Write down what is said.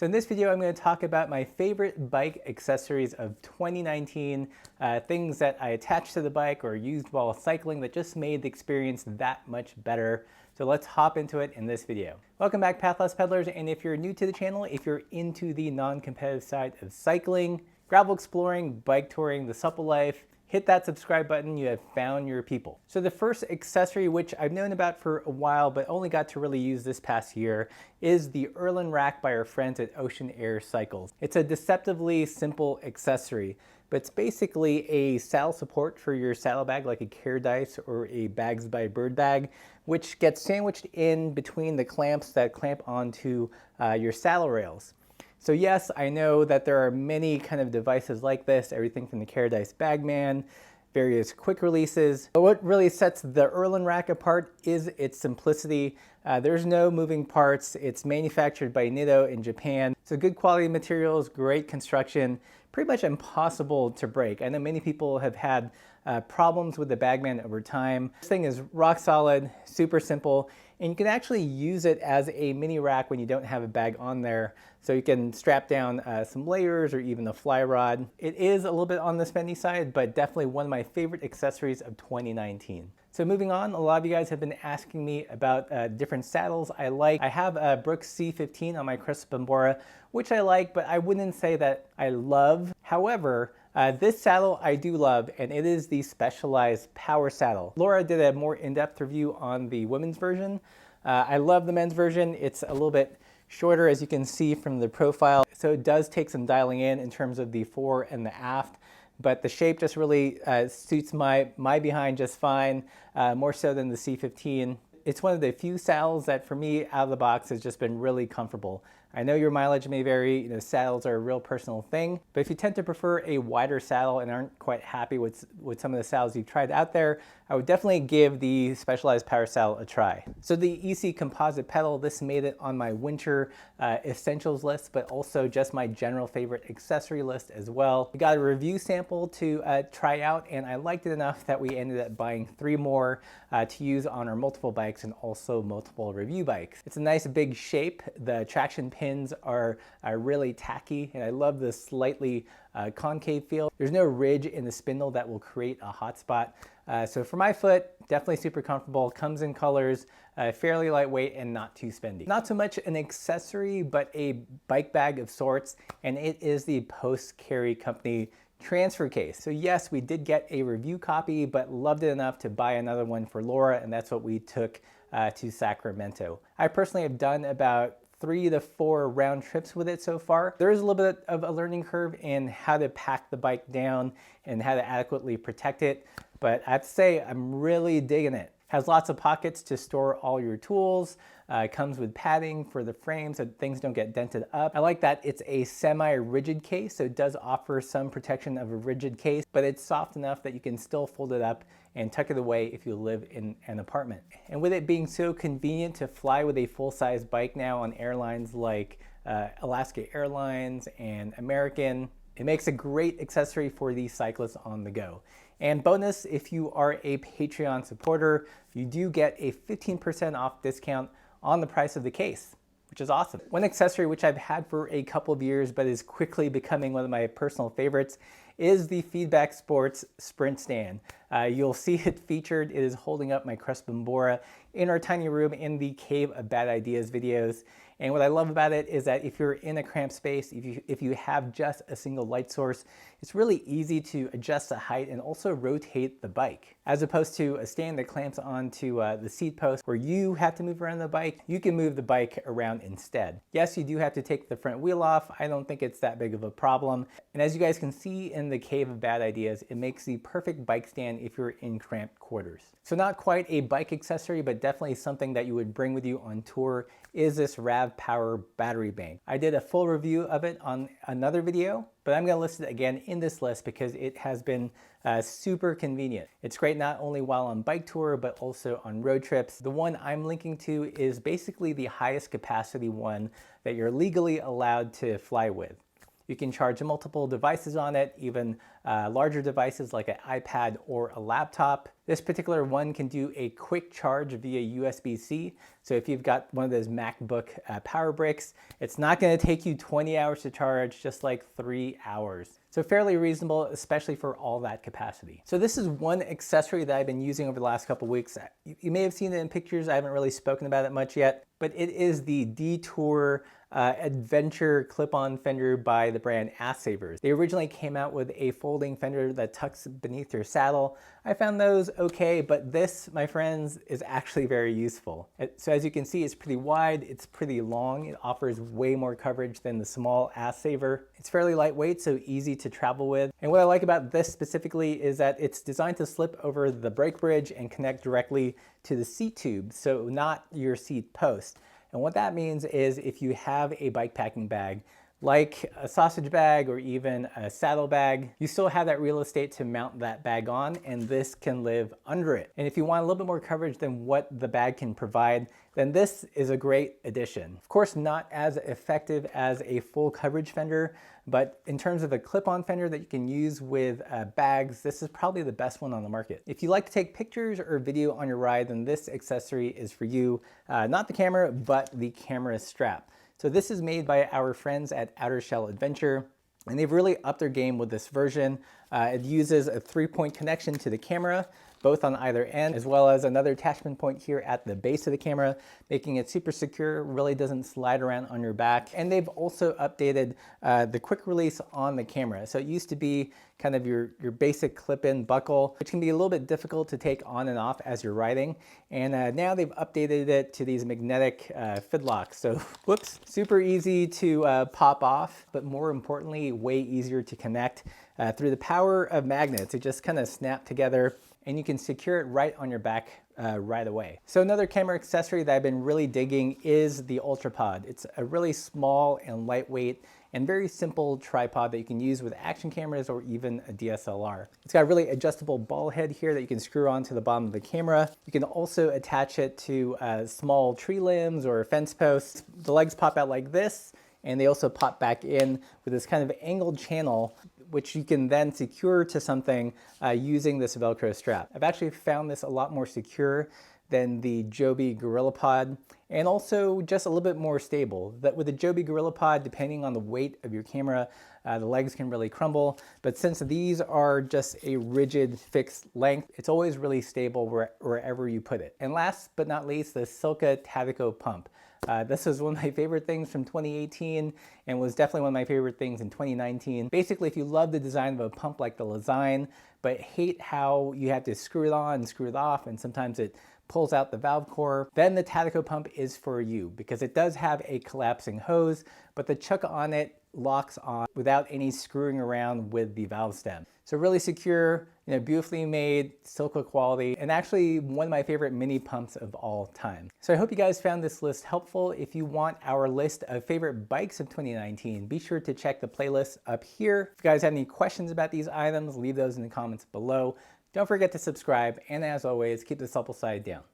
So in this video, I'm going to talk about my favorite bike accessories of 2019, things that I attached to the bike or used while cycling that just made the experience that much better. So let's hop into it in this video. Welcome back, Pathless Peddlers, and if you're new to the channel, if you're into the non-competitive side of cycling, gravel exploring, bike touring, the supple life, hit that subscribe button. You have found your people. So the first accessory, which I've known about for a while but only got to really use this past year, is the Erlin Rack by our friends at Ocean Air Cycles. It's a deceptively simple accessory, but it's basically a saddle support for your saddlebag, like a Care Dice or a Bags by Bird bag, which gets sandwiched in between the clamps that clamp onto your saddle rails. So yes, I know that there are many kind of devices like this, everything from the Care Dice Bagman, various quick releases. But what really sets the Erlin Rack apart is its simplicity. There's no moving parts. It's manufactured by Nitto in Japan. So good quality materials, great construction, pretty much impossible to break. I know many people have had problems with the Bagman over time. This thing is rock solid, super simple, and you can actually use it as a mini rack when you don't have a bag on there. So you can strap down some layers or even a fly rod. It is a little bit on the spendy side, but definitely one of my favorite accessories of 2019. So moving on, a lot of you guys have been asking me about different saddles I like. I have a Brooks C15 on my Crest Bambora, which I like, but I wouldn't say that I love. However, this saddle I do love, and it is the Specialized Power Saddle. Laura did a more in-depth review on the women's version. I love the men's version. It's a little bit shorter, as you can see from the profile, so it does take some dialing in terms of the fore and the aft, but the shape just really suits my behind just fine, more so than the C15. It's one of the few saddles that for me out of the box has just been really comfortable. I know your mileage may vary, saddles are a real personal thing, but if you tend to prefer a wider saddle and aren't quite happy with some of the saddles you've tried out there, I would definitely give the Specialized Power Saddle a try. So the ICI Composite Pedal, this made it on my winter essentials list, but also just my general favorite accessory list as well. We got a review sample to try out, and I liked it enough that we ended up buying 3 more to use on our multiple bikes and also multiple review bikes. It's a nice big shape. The traction pins are really tacky, and I love the slightly concave feel. There's no ridge in the spindle that will create a hot spot. So for my foot, definitely super comfortable, comes in colors, fairly lightweight and not too spendy. Not so much an accessory, but a bike bag of sorts, and it is the Post Carry Company transfer case. So yes, we did get a review copy, but loved it enough to buy another one for Laura, and that's what we took to Sacramento. I personally have done about 3 to 4 round trips with it so far. There is a little bit of a learning curve in how to pack the bike down and how to adequately protect it, but I have to say I'm really digging it. Has lots of pockets to store all your tools. Comes with padding for the frame so things don't get dented up. I like that it's a semi-rigid case, so it does offer some protection of a rigid case, but it's soft enough that you can still fold it up and tuck it away if you live in an apartment. And with it being so convenient to fly with a full-size bike now on airlines like Alaska Airlines and American, it makes a great accessory for the cyclists on the go. And bonus, if you are a Patreon supporter, you do get a 15% off discount on the price of the case, which is awesome. One accessory which I've had for a couple of years but is quickly becoming one of my personal favorites is the Feedback Sports Sprint Stand. You'll see it featured. It is holding up my Crest Bambora in our tiny room in the Cave of Bad Ideas videos. And what I love about it is that if you're in a cramped space, if you have just a single light source, it's really easy to adjust the height and also rotate the bike. As opposed to a stand that clamps onto the seat post where you have to move around the bike, you can move the bike around instead. Yes, you do have to take the front wheel off. I don't think it's that big of a problem. And as you guys can see in the Cave of Bad Ideas, it makes the perfect bike stand if you're in cramped quarters. So not quite a bike accessory, but definitely something that you would bring with you on tour is this RavPower battery bank. I did a full review of it on another video, but I'm going to list it again in this list because it has been super convenient. It's great not only while on bike tour, but also on road trips. The one I'm linking to is basically the highest capacity one that you're legally allowed to fly with. You can charge multiple devices on it, even larger devices like an iPad or a laptop. This particular one can do a quick charge via USB-C. So if you've got one of those MacBook power bricks, it's not going to take you 20 hours to charge, just like 3 hours. So fairly reasonable, especially for all that capacity. So this is one accessory that I've been using over the last couple of weeks. You may have seen it in pictures. I haven't really spoken about it much yet, but it is the Detour adventure clip-on fender by the brand Ass Savers. They originally came out with a folding fender that tucks beneath your saddle. I found those okay, but this, my friends, is actually very useful. So as you can see, it's pretty wide, it's pretty long, it offers way more coverage than the small Ass Saver. It's fairly lightweight, so easy to travel with. And what I like about this specifically is that it's designed to slip over the brake bridge and connect directly to the seat tube, so not your seat post. And what that means is if you have a bike packing bag, like a sausage bag or even a saddle bag, you still have that real estate to mount that bag on, and this can live under it. And if you want a little bit more coverage than what the bag can provide, then this is a great addition. Of course, not as effective as a full coverage fender, but in terms of a clip-on fender that you can use with bags, this is probably the best one on the market. If you like to take pictures or video on your ride, then this accessory is for you. Not the camera, but the camera strap. So this is made by our friends at Outer Shell Adventure, and they've really upped their game with this version. It uses a 3-point connection to the camera, both on either end, as well as another attachment point here at the base of the camera, making it super secure, really doesn't slide around on your back. And they've also updated the quick release on the camera. So it used to be kind of your basic clip-in buckle, which can be a little bit difficult to take on and off as you're riding. And now they've updated it to these magnetic fidlocks. So whoops, super easy to pop off, but more importantly, way easier to connect through the power of magnets. It just kind of snap together, and you can secure it right on your back right away. So another camera accessory that I've been really digging is the Ultrapod. It's a really small and lightweight and very simple tripod that you can use with action cameras or even a DSLR. It's got a really adjustable ball head here that you can screw onto the bottom of the camera. You can also attach it to small tree limbs or fence posts. The legs pop out like this, and they also pop back in with this kind of angled channel, which you can then secure to something using this Velcro strap. I've actually found this a lot more secure than the Joby GorillaPod, and also just a little bit more stable. That with the Joby GorillaPod, depending on the weight of your camera, the legs can really crumble. But since these are just a rigid fixed length, it's always really stable wherever you put it. And last but not least, the Silca Tattico pump. This was one of my favorite things from 2018 and was definitely one of my favorite things in 2019. Basically, if you love the design of a pump like the Lezyne, but hate how you have to screw it on and screw it off, and sometimes it pulls out the valve core, then the Tattico pump is for you, because it does have a collapsing hose, but the chuck on it locks on without any screwing around with the valve stem. So really secure, beautifully made, Silca quality, and actually one of my favorite mini pumps of all time. So I hope you guys found this list helpful. If you want our list of favorite bikes of 2019, be sure to check the playlist up here. If you guys have any questions about these items, leave those in the comments below. Don't forget to subscribe, and as always, keep the supple side down.